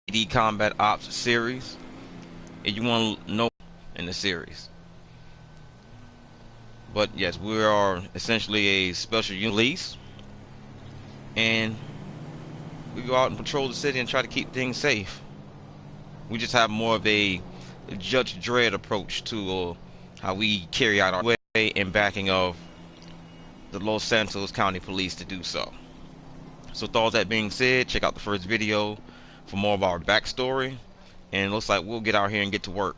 LSPD Combat Ops series, and you want to know in the series. But yes, we are essentially a special unit police, and we go out and patrol the city and try to keep things safe. We just have more of a Judge Dredd approach to how we carry out our way and backing of the Los Santos County Police to do so. So with all that being said, check out the first video for more of our backstory, and it looks like we'll get out here and get to work.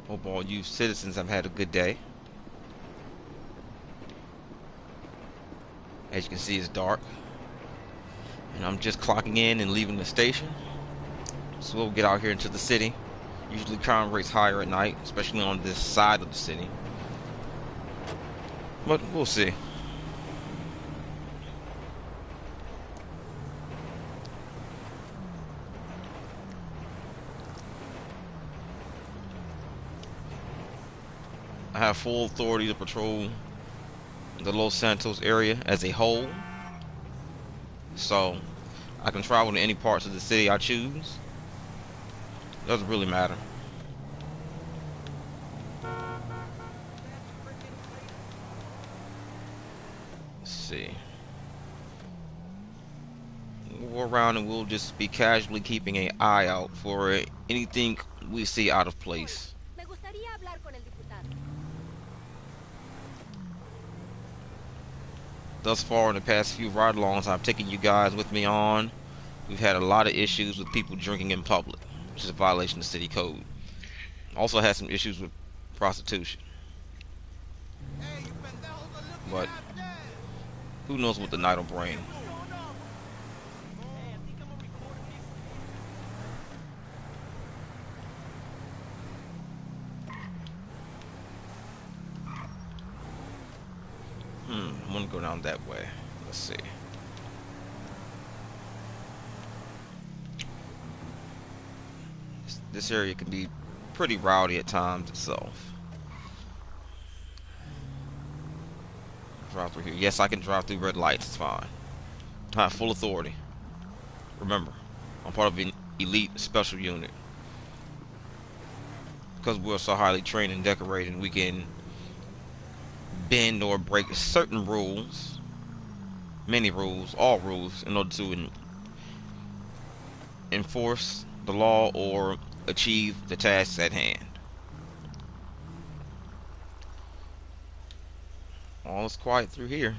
Hope all you citizens have had a good day. As you can see, it's dark, and I'm just clocking in and leaving the station. So we'll get out here into the city. Usually crime rates higher at night, especially on this side of the city, but we'll see. I have full authority to patrol the Los Santos area as a whole, so I can travel to any parts of the city I choose. Doesn't really matter. Let's see. We'll go around and we'll just be casually keeping an eye out for anything we see out of place. Thus far in the past few ride-alongs I've taken you guys with me on, we've had a lot of issues with people drinking in public, which is a violation of city code. Also had some issues with prostitution. But who knows what the night will bring. I'm gonna go down that way. Let's see. This area can be pretty rowdy at times itself. Drive through here. Yes, I can drive through red lights. It's fine. I have full authority. Remember, I'm part of an elite special unit. Because we're so highly trained and decorated, we can bend or break certain rules, many rules, all rules, in order to enforce the law or achieve the tasks at hand. All is quiet through here.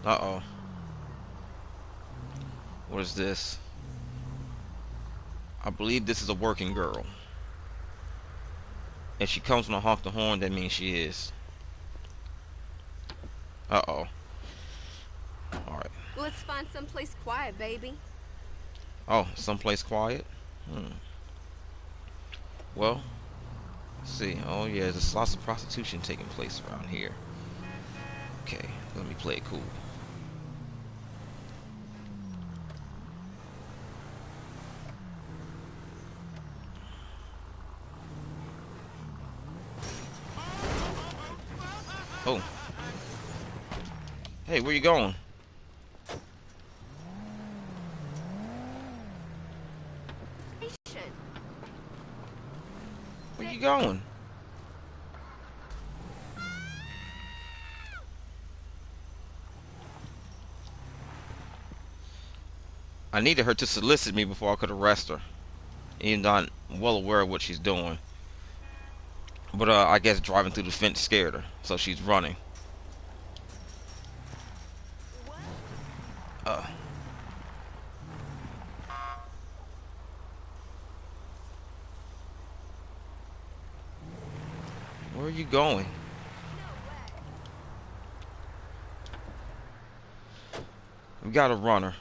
Uh-oh. What is this? I believe this is a working girl. If she comes from a honk the horn, that means she is. Uh-oh. Alright. Let's find someplace quiet, baby. Oh, someplace quiet? Well, let's see. Oh yeah, there's lots of prostitution taking place around here. Okay, let me play it cool. Oh. Hey, where you going? Where you going? I needed her to solicit me before I could arrest her. Even though I'm well aware of what she's doing. But I guess driving through the fence scared her, so she's running. Where are you going? We got a runner.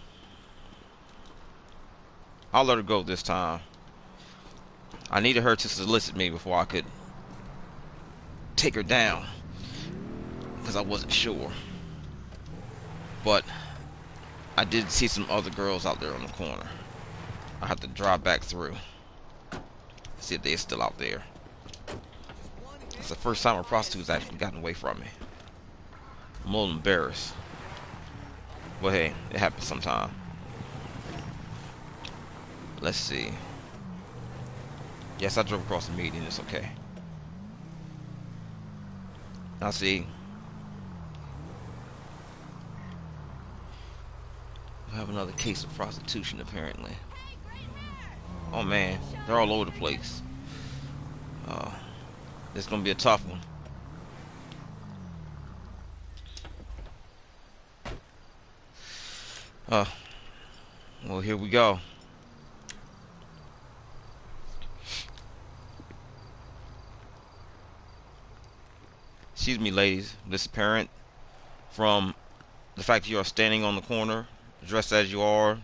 I'll let her go this time. I needed her to solicit me before I could take her down, because I wasn't sure. But I did see some other girls out there on the corner. I have to drive back through. See if they're still out there. It's the first time a prostitute's actually gotten away from me. I'm a little embarrassed. But hey, it happens sometime. Let's see. Yes, I drove across the median. It's okay. I see. We have another case of prostitution, apparently. Oh man, they're all over the place. This is gonna be a tough one. Well, here we go. Excuse me, ladies. This is parent. From the fact that you are standing on the corner, dressed as you are,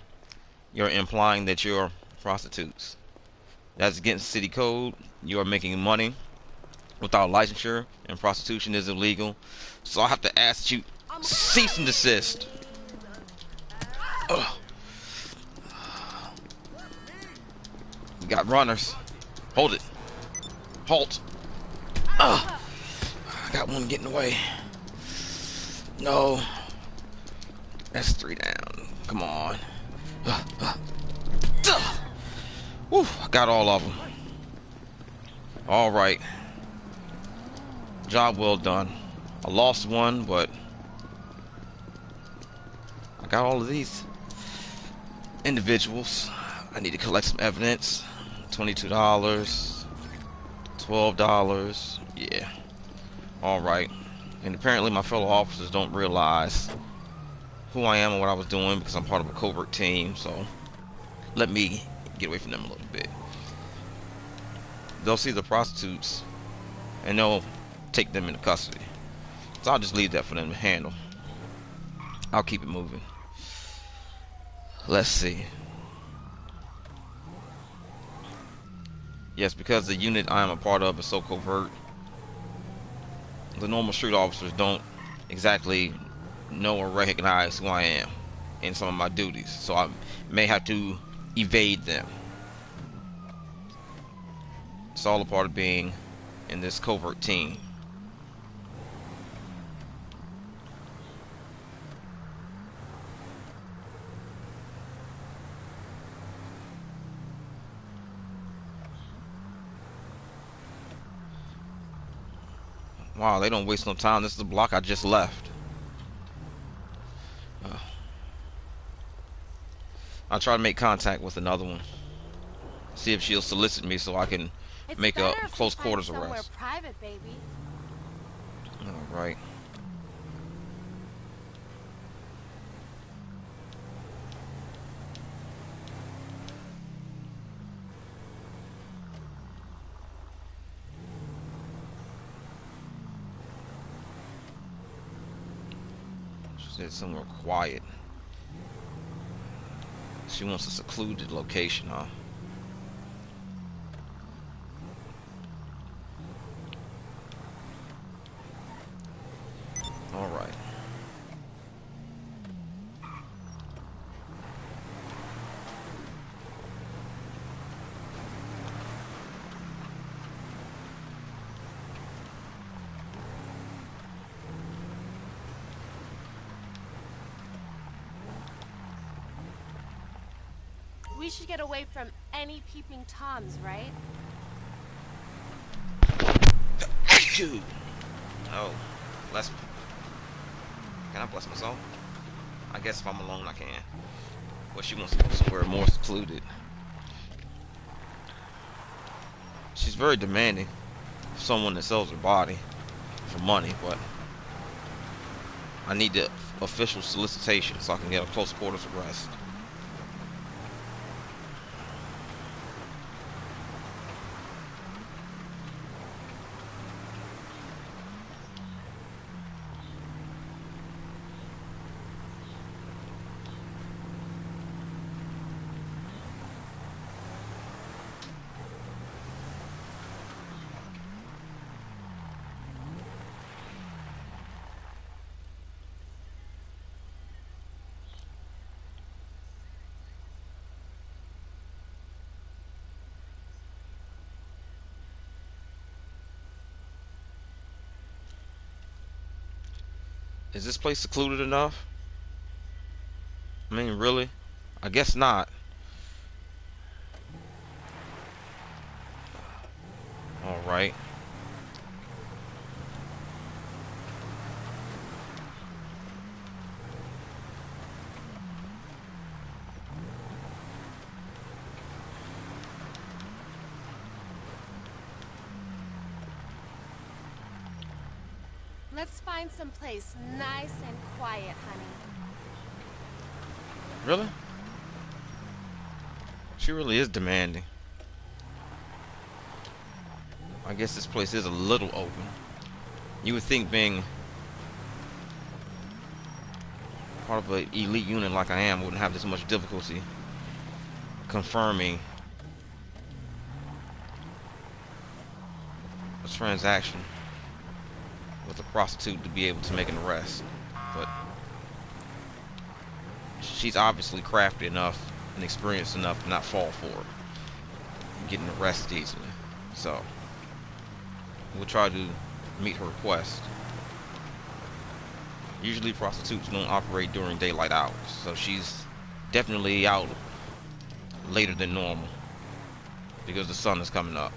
you're implying that you're prostitutes. That's against city code. You are making money without licensure, and prostitution is illegal. So I have to ask you, cease and desist. Ugh. We got runners. Hold it. Halt. Ugh. I got one getting away. No. That's 3 down. Come on. Whew, I got all of them. Alright. Job well done. I lost one, but I got all of these individuals. I need to collect some evidence. $22. $12. Yeah. Alright. And apparently my fellow officers don't realize who I am and what I was doing because I'm part of a covert team, so let me get away from them a little bit. They'll see the prostitutes and they'll take them into custody. So I'll just leave that for them to handle. I'll keep it moving. Let's see. Yes, because the unit I am a part of is so covert, the normal street officers don't exactly know or recognize who I am in some of my duties, so I may have to evade them. It's all a part of being in this covert team. Wow, they don't waste no time. This is the block I just left. I'll try to make contact with another one. See if she'll solicit me so I can make a close quarters arrest. Private, baby. All right. She said somewhere quiet. She wants a secluded location, huh? All right. We should get away from any peeping toms, right? Dude. Oh, bless me. Can I bless myself? I guess if I'm alone, I can. But she wants to go somewhere more secluded. She's very demanding of someone that sells her body for money, but I need the official solicitation so I can get a close quarters arrest. Is this place secluded enough? I mean, really? I guess not. Alright. Let's find some place nice and quiet, honey. Really? She really is demanding. I guess this place is a little open. You would think being part of an elite unit like I am wouldn't have this much difficulty confirming a transaction with a prostitute to be able to make an arrest. But she's obviously crafty enough and experienced enough to not fall for it, getting arrested easily. So we'll try to meet her request. Usually prostitutes don't operate during daylight hours, so she's definitely out later than normal because the sun is coming up.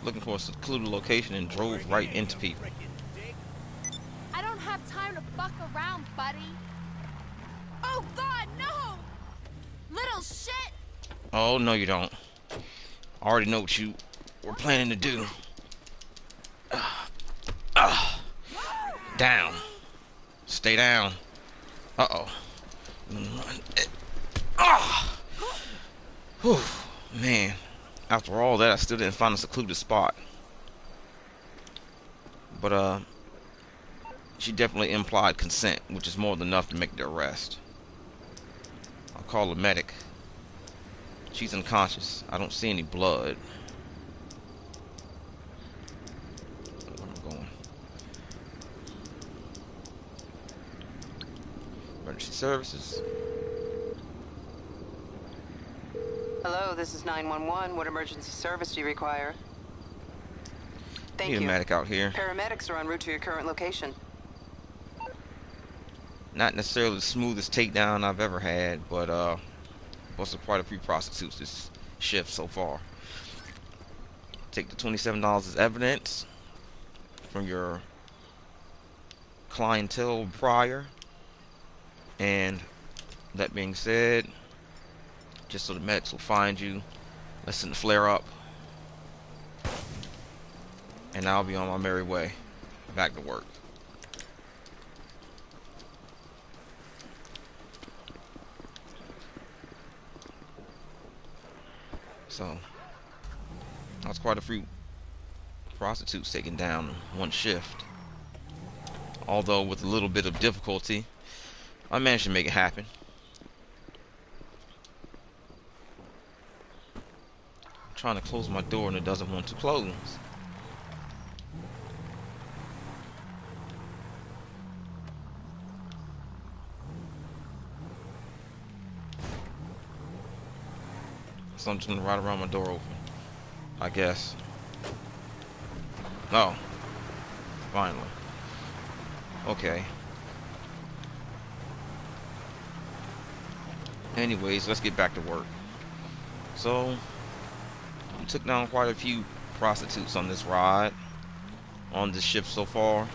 Looking for a secluded location and drove right into people. I don't have time to fuck around, buddy. Oh God, no! Little shit! Oh, no you don't. I already know what you were planning to do. Down. Stay down. Uh-oh. Whew. Man. After all that, I still didn't find a secluded spot. But, she definitely implied consent, which is more than enough to make the arrest. I'll call a medic. She's unconscious. I don't see any blood. Where am I going? Emergency services. Hello, this is 911. What emergency service do you require? Thank Need you. a medic out here. Paramedics are en route to your current location. Not necessarily the smoothest takedown I've ever had, but busted quite a few prostitutes this shift so far. Take the $27 as evidence from your clientele prior. And that being said, just so the medics will find you, let's send the flare up. And I'll be on my merry way back to work. So that's quite a few prostitutes taken down in one shift. Although with a little bit of difficulty, I managed to make it happen. I'm trying to close my door and it doesn't want to close. So I'm just gonna ride around my door open, I guess. Oh, finally. Okay. Anyways, let's get back to work. So, we took down quite a few prostitutes on this ride, on this shift so far.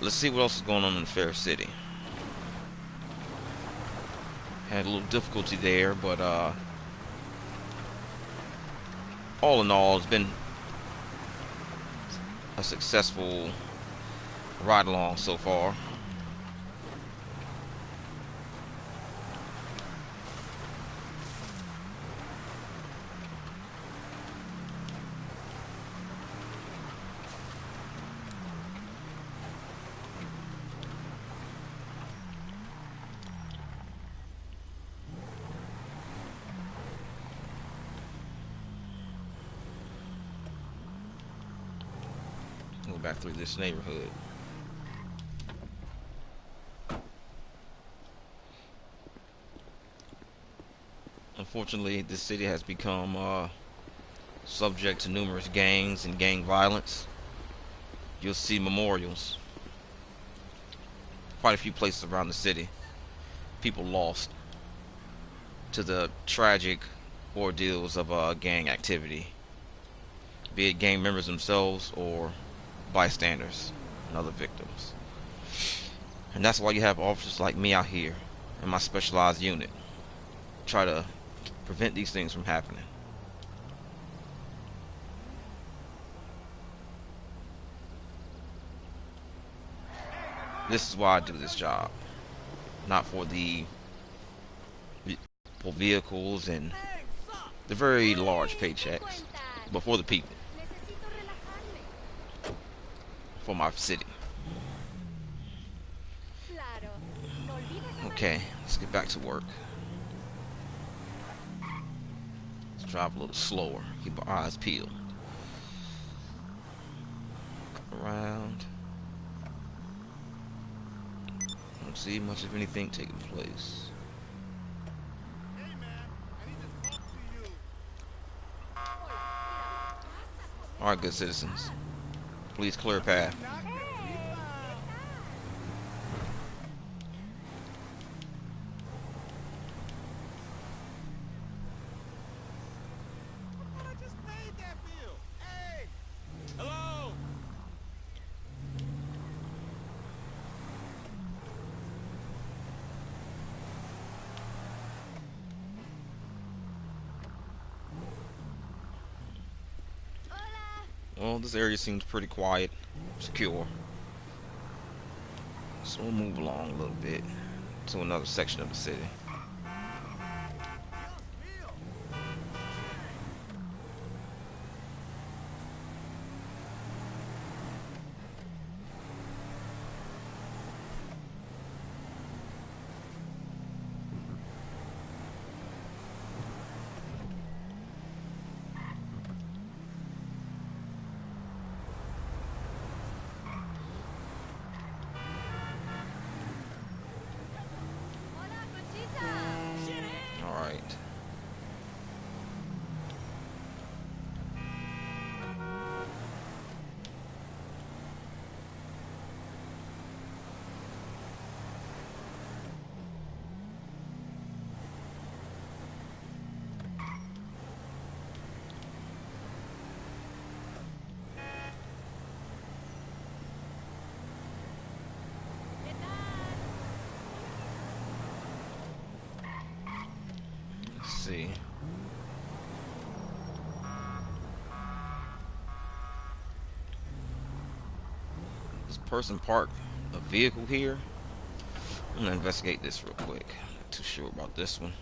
Let's see what else is going on in the fair city. Had a little difficulty there, but all in all, it's been a successful ride along so far. back through this neighborhood. Unfortunately, this city has become subject to numerous gangs and gang violence. You'll see memorials quite a few places around the city. People lost to the tragic ordeals of gang activity, be it gang members themselves or bystanders and other victims. And that's why you have officers like me out here in my specialized unit, try to prevent these things from happening. This is why I do this job, not for the vehicles and the very large paychecks, but for the people, for my city. Okay, let's get back to work. Let's drive a little slower, keep our eyes peeled. Around. Don't see much of anything taking place. Hey man, I need to talk to you. Alright, good citizens. Please clear a path. I just paid that bill. Hey! Hello? Well, this area seems pretty quiet, secure. So we'll move along a little bit to another section of the city. Alright. Let's see. This person parked a vehicle here. I'm gonna investigate this real quick. Not too sure about this one.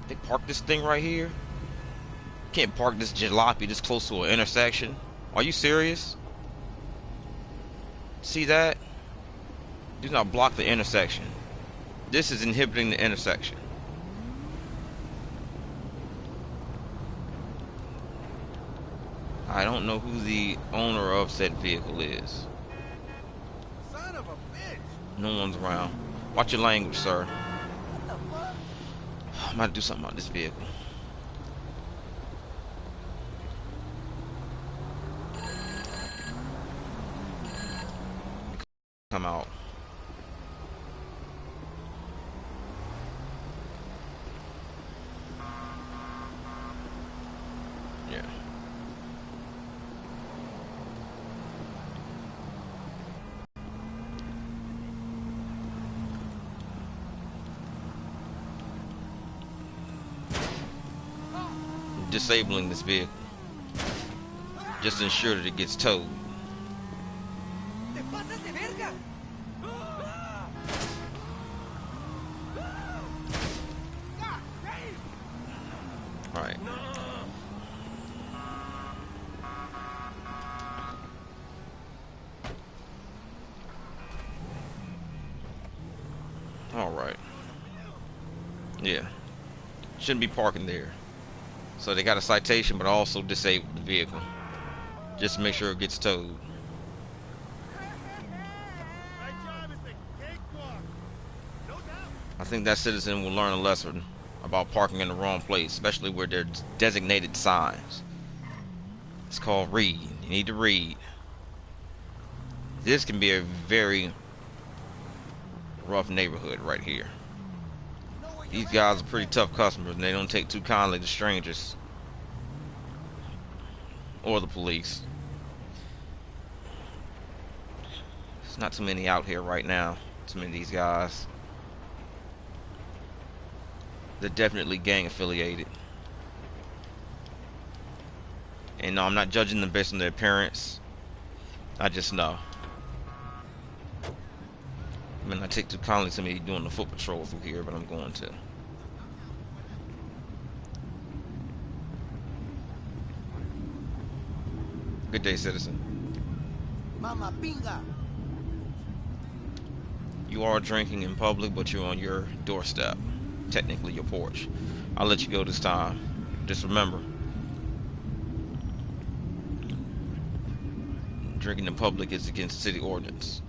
They parked this thing right here. Can't park this jalopy this close to an intersection. Are you serious? See that? Do not block the intersection. This is inhibiting the intersection. I don't know who the owner of said vehicle is. Son of a bitch! No one's around. Watch your language, sir. What the fuck? I'm about to do something about this vehicle. Come out. Yeah. Disabling this vehicle. Just to ensure that it gets towed. Te pasas de verga! Alright. Alright. Yeah. shouldn't be parking there. So they got a citation, but also disabled the vehicle just to make sure it gets towed. I think that citizen will learn a lesson about parking in the wrong place, especially where there's designated signs. It's called read. You need to read. This can be a very rough neighborhood right here. These guys are pretty tough customers, and they don't take too kindly to strangers or the police. There's not too many out here right now. Too many of these guys. They're definitely gang affiliated. And no, I'm not judging them based on their appearance. I just know. I mean, I take too kindly to me doing the foot patrol through here, but I'm going to. Good day, citizen. Mama pinga. You are drinking in public, but you're on your doorstep. Technically your porch. I'll let you go this time. Just remember, drinking in public is against city ordinance.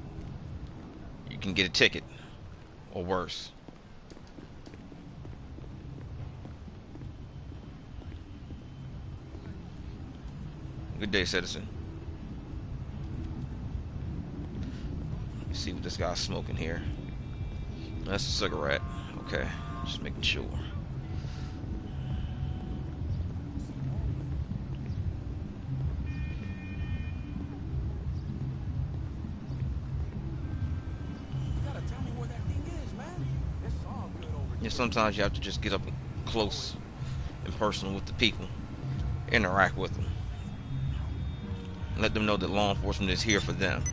You can get a ticket, or worse. Good day, citizen. Let's see what this guy's smoking here. That's a cigarette. Okay, just making sure. Yeah, sometimes you have to just get up close and personal with the people, interact with them, let them know that law enforcement is here for them.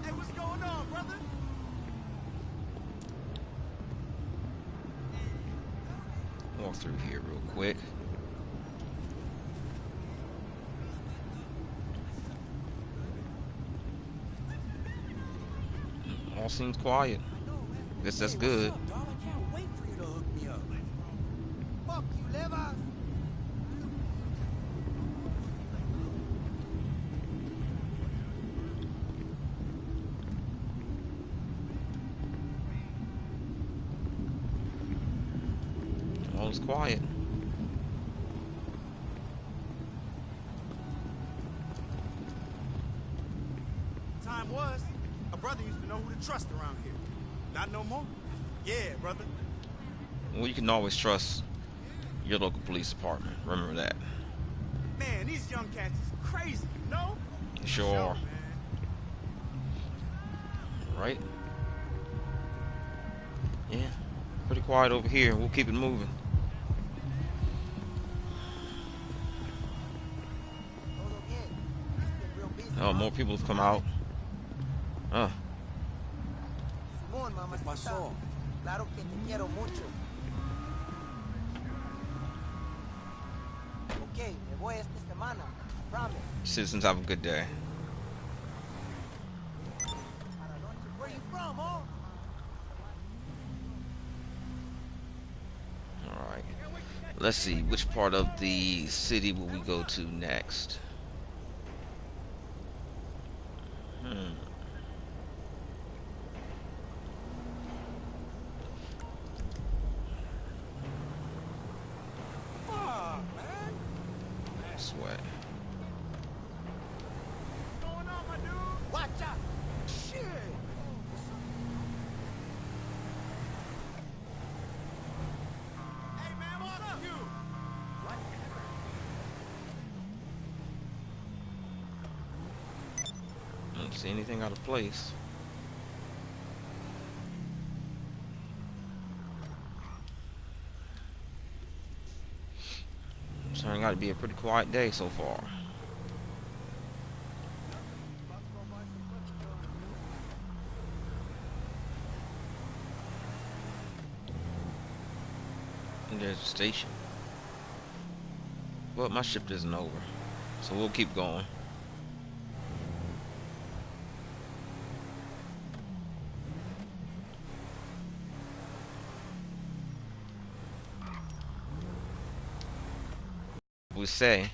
Hey, what's going on, brother? Walk through here real quick. All seems quiet. Guess that's good. Fuck you, Leva. All is quiet. Time was, a brother used to know who to trust around here. Not no more. Yeah, brother. Well, you can always trust your local police department. Remember that. Man, these young cats is crazy, you know? You sure are. Man. Right? Yeah. Pretty quiet over here. We'll keep it moving. Oh, more people have come out. Oh. Citizens, have a good day. Where you from, huh? Alright. Let's see, which part of the city will we go to next? Sweat. What's going on, my dude? Watch out. Shit. Hey, man, what's up? You. I don't see anything out of place. It's turning out to be a pretty quiet day so far. There's the station. But my shift isn't over, so we'll keep going. We said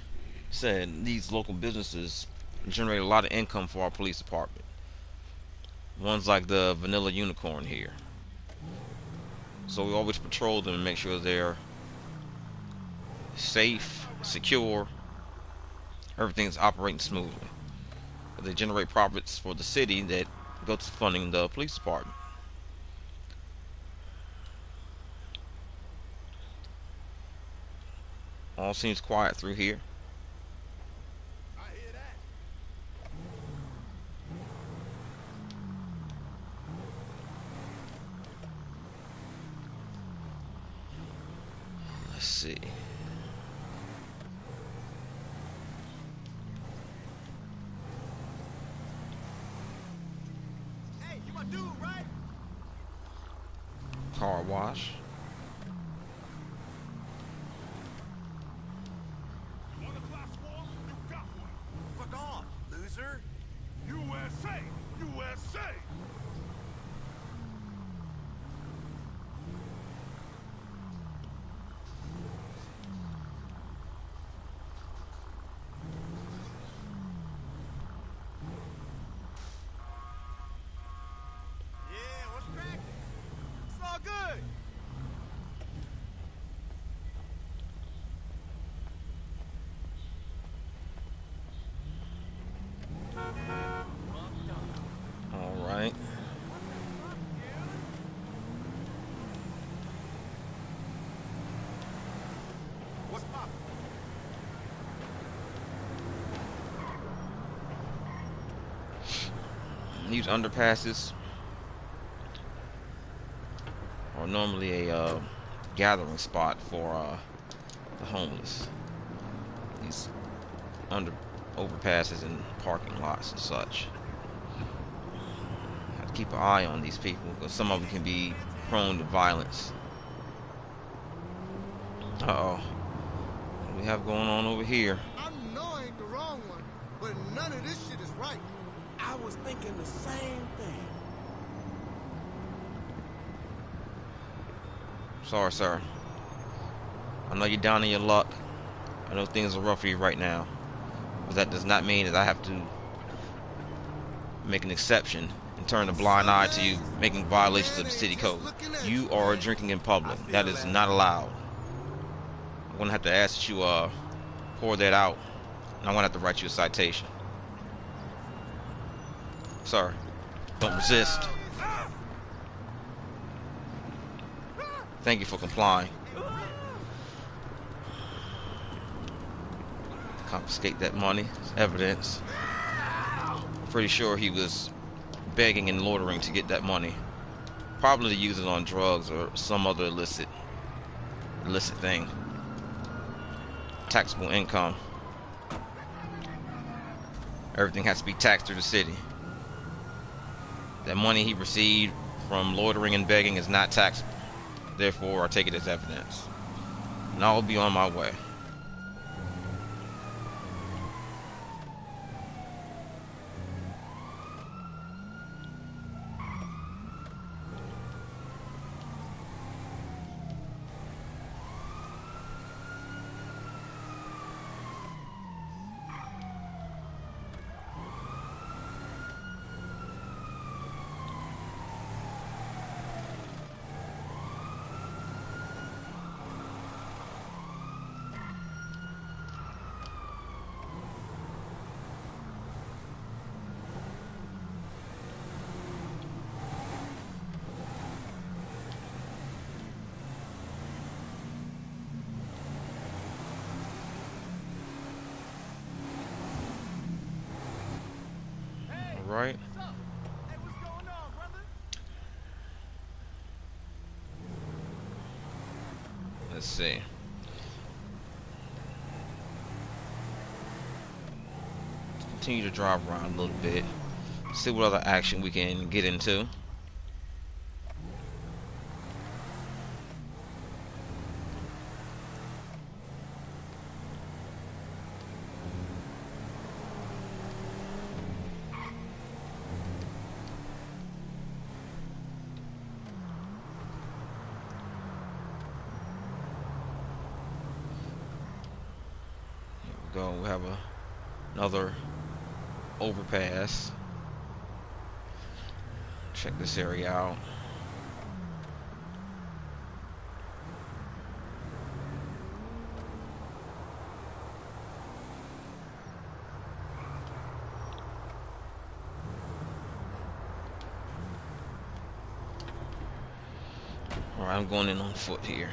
these local businesses generate a lot of income for our police department. Ones like the Vanilla Unicorn here. So we always patrol them and make sure they're safe, secure, everything's operating smoothly. They generate profits for the city that go to funding the police department. All seems quiet through here. I hear that. Let's see. Hey, you my dude, right? Car wash. You want a class 4? You got one. Fuck off, loser. USA! USA! Yeah, what's cracking? It's all good. All right. What's poppin'? These underpasses are normally a gathering spot for the homeless. These overpasses and parking lots and such. Have to keep an eye on these people because some of them can be prone to violence. Uh-oh. What do we have going on over here? I know I ain't the wrong one, but none of this shit is right. I was thinking the same thing. Sorry, sir. I know you're down in your luck. I know things are rough for you right now. But that does not mean that I have to make an exception and turn a blind eye to you making violations of the city code. You are drinking in public. That is not allowed. I'm gonna have to ask that you pour that out, and I'm gonna have to write you a citation. Sir, don't resist. Thank you for complying. Confiscate that money. It's evidence. Pretty sure he was begging and loitering to get that money. Probably to use it on drugs or some other illicit thing. Taxable income. Everything has to be taxed through the city. That money he received from loitering and begging is not taxable. Therefore, I take it as evidence. And I'll be on my way. Right. Hey, what's going on, brother? Let's see. Continue to drive around a little bit. See what other action we can get into. go. We have another overpass. Check this area out. Alright, I'm going in on foot here.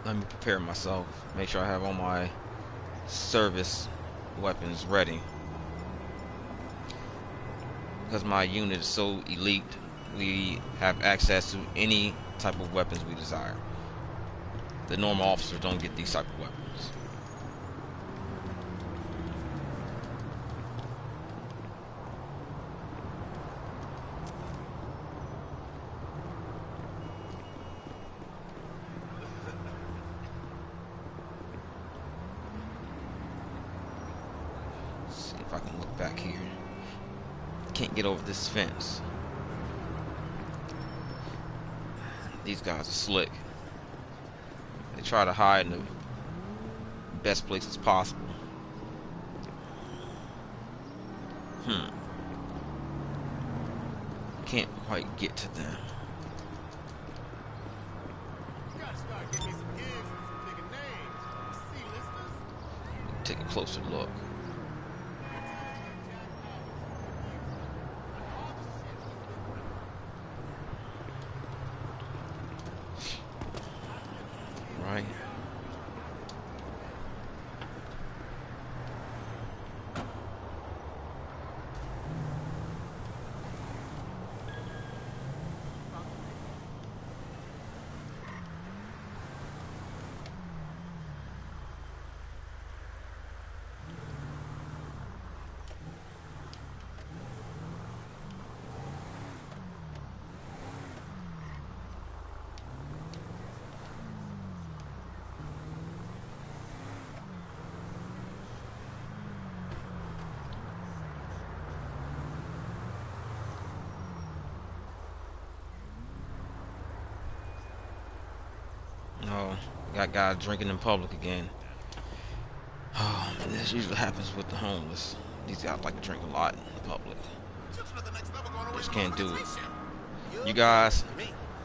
Let me prepare myself. Make sure I have all my service weapons ready. Because my unit is so elite, we have access to any type of weapons we desire. The normal officers don't get these type of weapons. See if I can look back here. Can't get over this fence. These guys are slick. They try to hide in the best places possible. Can't quite get to them. Take a closer look. Right. Oh, got guys drinking in public again. Oh, this usually happens with the homeless. These guys like to drink a lot in public. Just can't do it. You guys,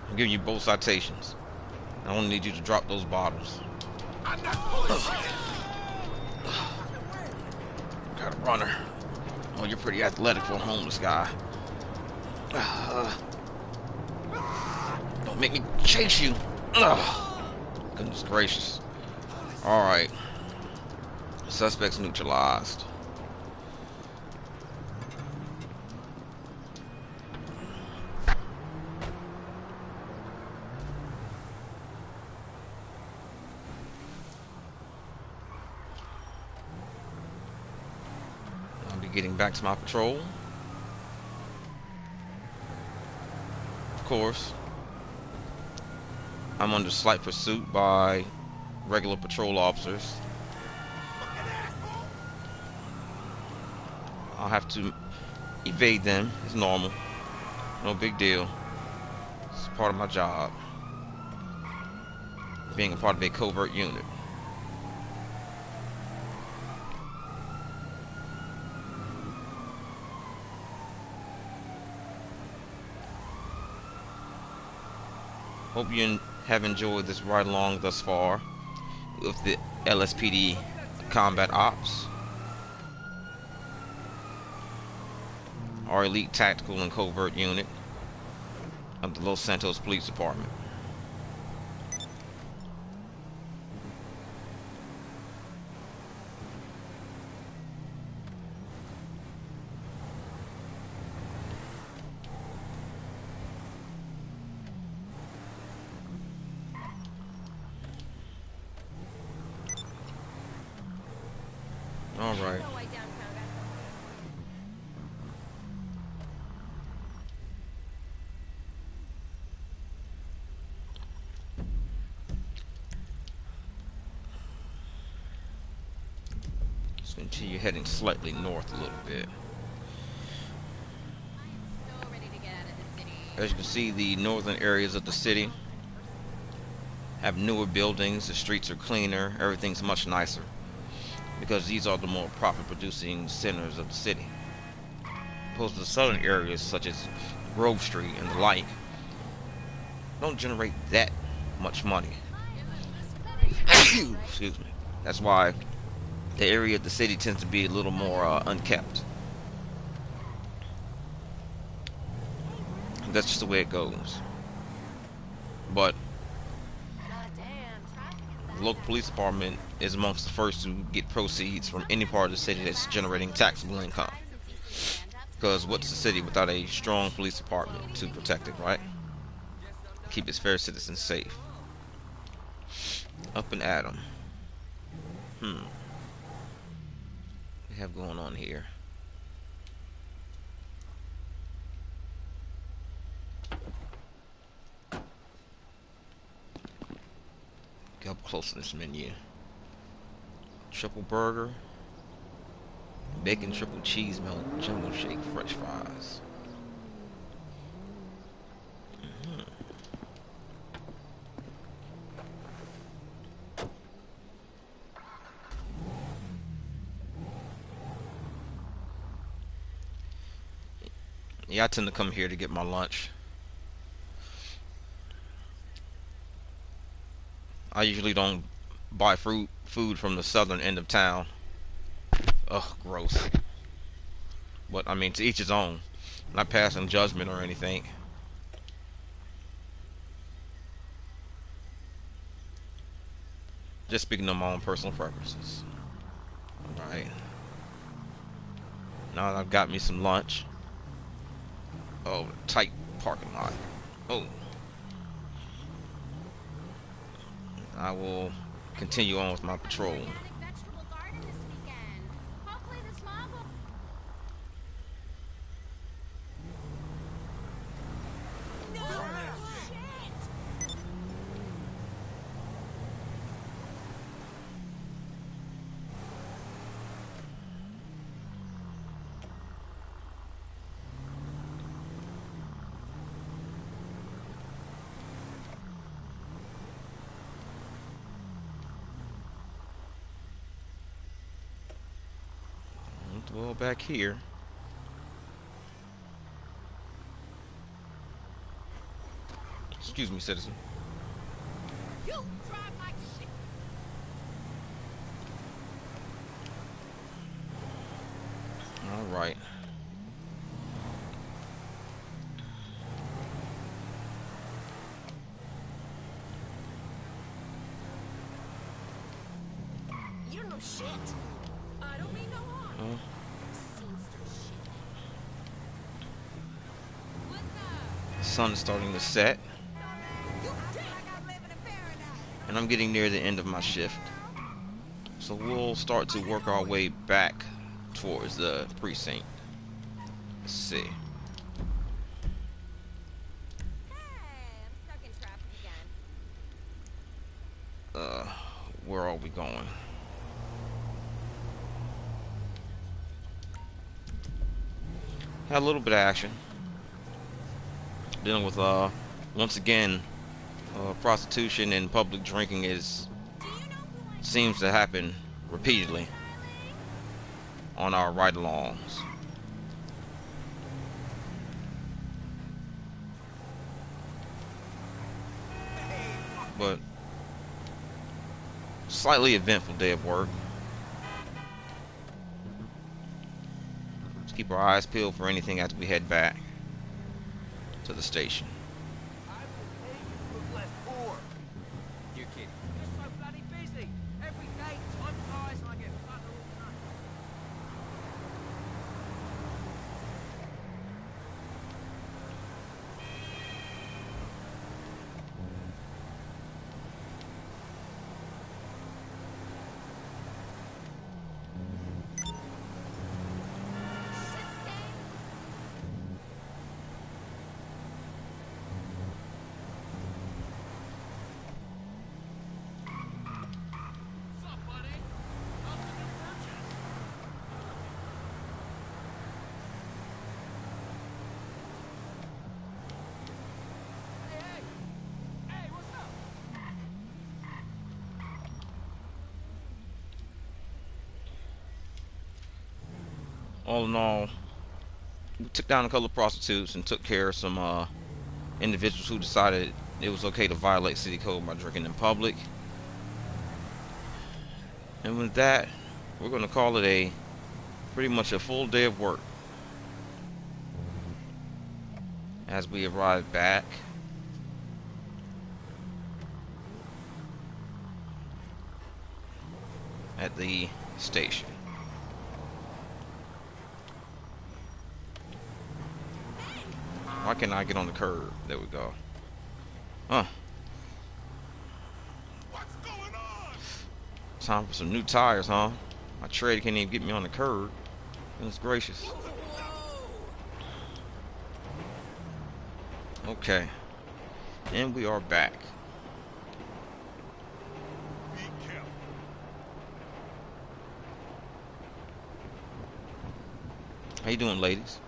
I'm giving you both citations. I only need you to drop those bottles. Got a runner. Oh, you're pretty athletic for a homeless guy. Don't make me chase you. Goodness gracious. Alright. Suspects neutralized. I'll be getting back to my patrol. Of course, I'm under slight pursuit by regular patrol officers. I'll have to evade them. It's normal. No big deal. It's part of my job. Being a part of a covert unit. Hope you have enjoyed this ride along thus far with the LSPD Combat Ops, our elite tactical and covert unit of the Los Santos Police Department. All right. Let's continue heading slightly north a little bit. As you can see, the northern areas of the city have newer buildings, the streets are cleaner, everything's much nicer. Because these are the more profit producing centers of the city. Opposed to the southern areas such as Grove Street and the like, don't generate that much money. Excuse me. That's why the area of the city tends to be a little more unkept. That's just the way it goes. But the local police department is amongst the first to get proceeds from any part of the city that's generating taxable income. Because what's the city without a strong police department to protect it, right? Keep its fair citizens safe. Up and at 'em. What we have going on here? Get up close to this menu. Triple burger, bacon triple cheese milk, jumbo shake, French fries. Yeah, I tend to come here to get my lunch. I usually don't buy food from the southern end of town. Ugh, gross. But I mean, to each his own. Not passing judgment or anything. Just speaking of my own personal preferences. Alright. Now that I've got me some lunch. Oh, tight parking lot. Oh. I will continue on with my patrol. Well, back here. Excuse me, citizen. You drive like shit. All right. You don't know shit. I don't mean no harm. The sun is starting to set, and I'm getting near the end of my shift. So we'll start to work our way back towards the precinct. Let's see. Hey, I'm stuck in traffic again. Where are we going? Had a little bit of action. Dealing with, once again, prostitution and public drinking seems to happen repeatedly on our ride-alongs. But slightly eventful day of work. Let's keep our eyes peeled for anything as we head back to the station. I will pay you to look less poor. You're kidding. You're so bloody busy. Every day, time flies and I get fucked all the time. all in all, we took down a couple of prostitutes and took care of some individuals who decided it was okay to violate city code by drinking in public. And with that, we're going to call it pretty much a full day of work as we arrive back at the station. Why can't I get on the curb? There we go. Huh. What's going on? Time for some new tires, huh? My tread can't even get me on the curb. Goodness gracious. Okay. And we are back. Be careful. How you doing, ladies?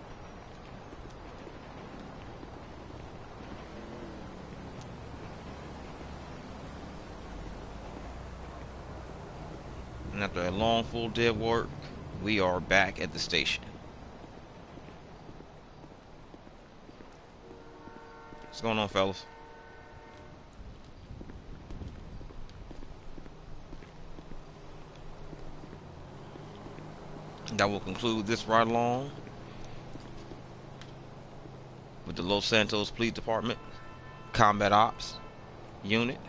And after a long full day of work, we are back at the station. What's going on, fellas? That will conclude this ride along with the Los Santos Police Department Combat Ops unit.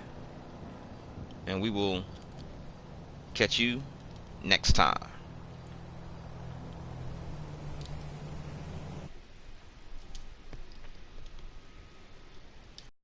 And we will catch you next time.